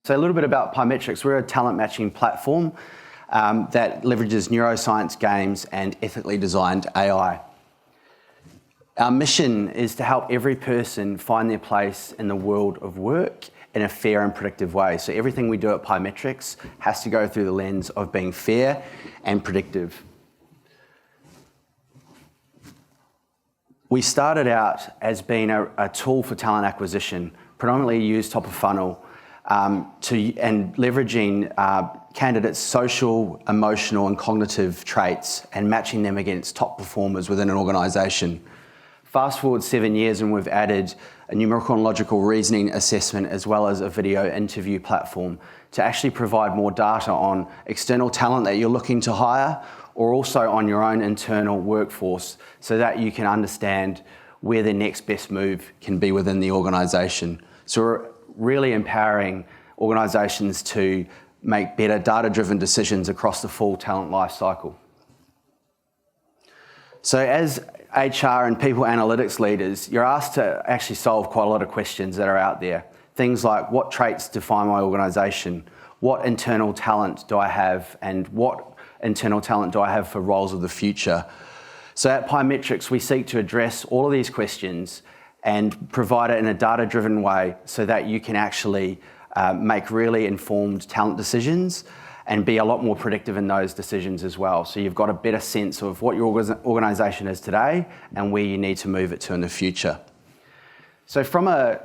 So a little bit about Pymetrics. We're a talent matching platform that leverages neuroscience, games, and ethically designed AI. Our mission is to help every person find their place in the world of work in a fair and predictive way. So everything we do at Pymetrics has to go through the lens of being fair and predictive. We started out as being a tool for talent acquisition, predominantly used top of funnel, and leveraging candidates' social, emotional and cognitive traits and matching them against top performers within an organisation. Fast forward 7 years and we've added a numerical and logical reasoning assessment as well as a video interview platform to actually provide more data on external talent that you're looking to hire or also on your own internal workforce so that you can understand where the next best move can be within the organisation. So we're really empowering organisations to make better data-driven decisions across the full talent life cycle. So as HR and people analytics leaders, you're asked to actually solve quite a lot of questions that are out there. Things like, what traits define my organisation? What internal talent do I have? And what internal talent do I have for roles of the future? So at Pymetrics, we seek to address all of these questions and provide it in a data-driven way so that you can actually make really informed talent decisions and be a lot more predictive in those decisions as well. So you've got a better sense of what your organisation is today and where you need to move it to in the future. So from a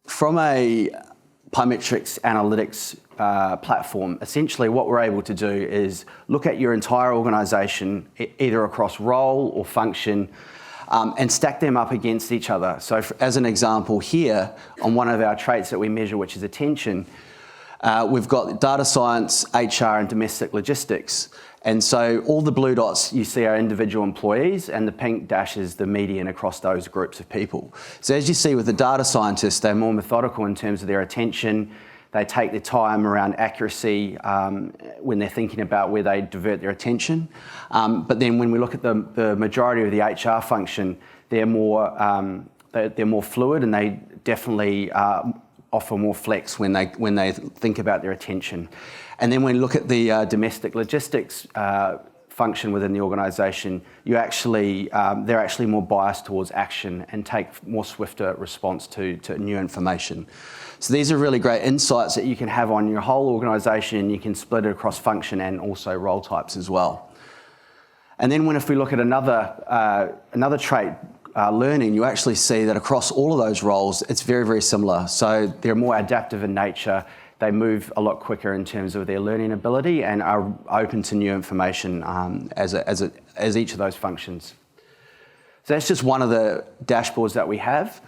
Pymetrics analytics platform, essentially what we're able to do is look at your entire organisation, either across role or function, and stack them up against each other. So as an example here, on one of our traits that we measure, which is attention, we've got data science, HR, and domestic logistics. And so all the blue dots you see are individual employees, and the pink dash is the median across those groups of people. So as you see with the data scientists, they're more methodical in terms of their attention. They take their time around accuracy when they're thinking about where they divert their attention. But then when we look at the majority of the HR function, they're more fluid, and they definitely offer more flex when they think about their attention. And then when we look at the domestic logistics function within the organisation, they're actually more biased towards action and take more swifter response to new information. So these are really great insights that you can have on your whole organisation, and you can split it across function and also role types as well. And then if we look at another trait, learning, you actually see that across all of those roles, it's very, very similar. So they're more adaptive in nature. They move a lot quicker in terms of their learning ability and are open to new information as each of those functions. So that's just one of the dashboards that we have.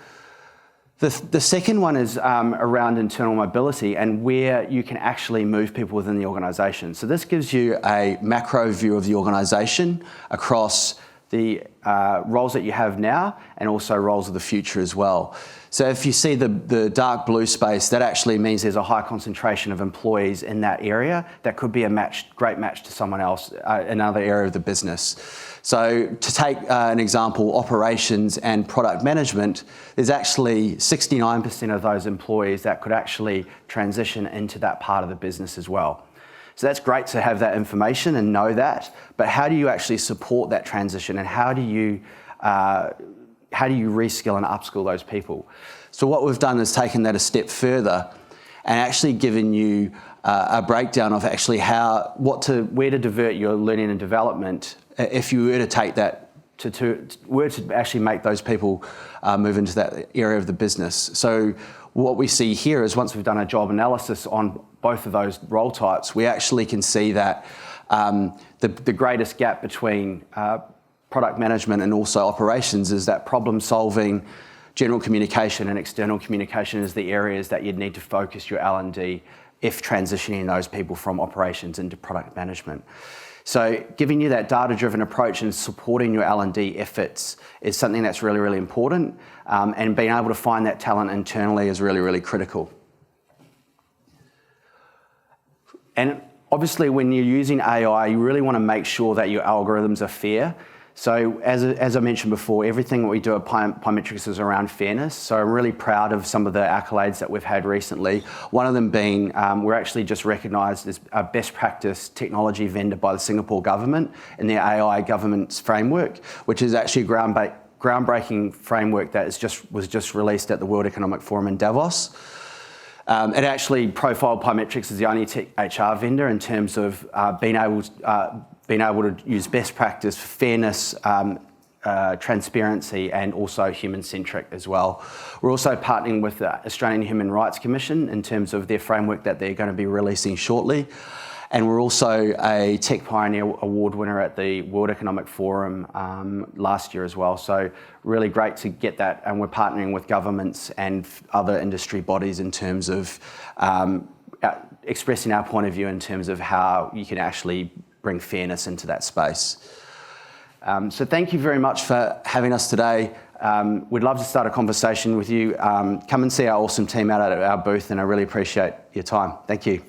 The second one is around internal mobility and where you can actually move people within the organisation. So this gives you a macro view of the organisation across the roles that you have now and also roles of the future as well. So if you see the dark blue space, that actually means there's a high concentration of employees in that area that could be a great match to someone else in another area of the business. So to take an example, operations and product management, there's actually 69% of those employees that could actually transition into that part of the business as well. So that's great to have that information and know that, but how do you actually support that transition, and how do you reskill and upskill those people? So what we've done is taken that a step further and actually given you a breakdown of actually where to divert your learning and development if you were to take that to actually make those people move into that area of the business. So what we see here is once we've done a job analysis on both of those role types, we actually can see that the greatest gap between product management and also operations is that problem solving, general communication and external communication is the areas that you'd need to focus your L&D if transitioning those people from operations into product management. So giving you that data-driven approach and supporting your L&D efforts is something that's really, really important, and being able to find that talent internally is really, really critical. And obviously when you're using AI, you really want to make sure that your algorithms are fair. So as I mentioned before, everything that we do at Pymetrics is around fairness. So I'm really proud of some of the accolades that we've had recently. One of them being we're actually just recognised as a best practice technology vendor by the Singapore government in their AI governance framework, which is actually a groundbreaking framework that was just released at the World Economic Forum in Davos. It actually profiled Pymetrics as the only tech HR vendor in terms of being able to use best practice, fairness, transparency, and also human-centric as well. We're also partnering with the Australian Human Rights Commission in terms of their framework that they're going to be releasing shortly. And we're also a Tech Pioneer Award winner at the World Economic Forum last year as well. So really great to get that. And we're partnering with governments and other industry bodies in terms of expressing our point of view in terms of how you can actually bring fairness into that space. So thank you very much for having us today. We'd love to start a conversation with you. Come and see our awesome team out at our booth, and I really appreciate your time. Thank you.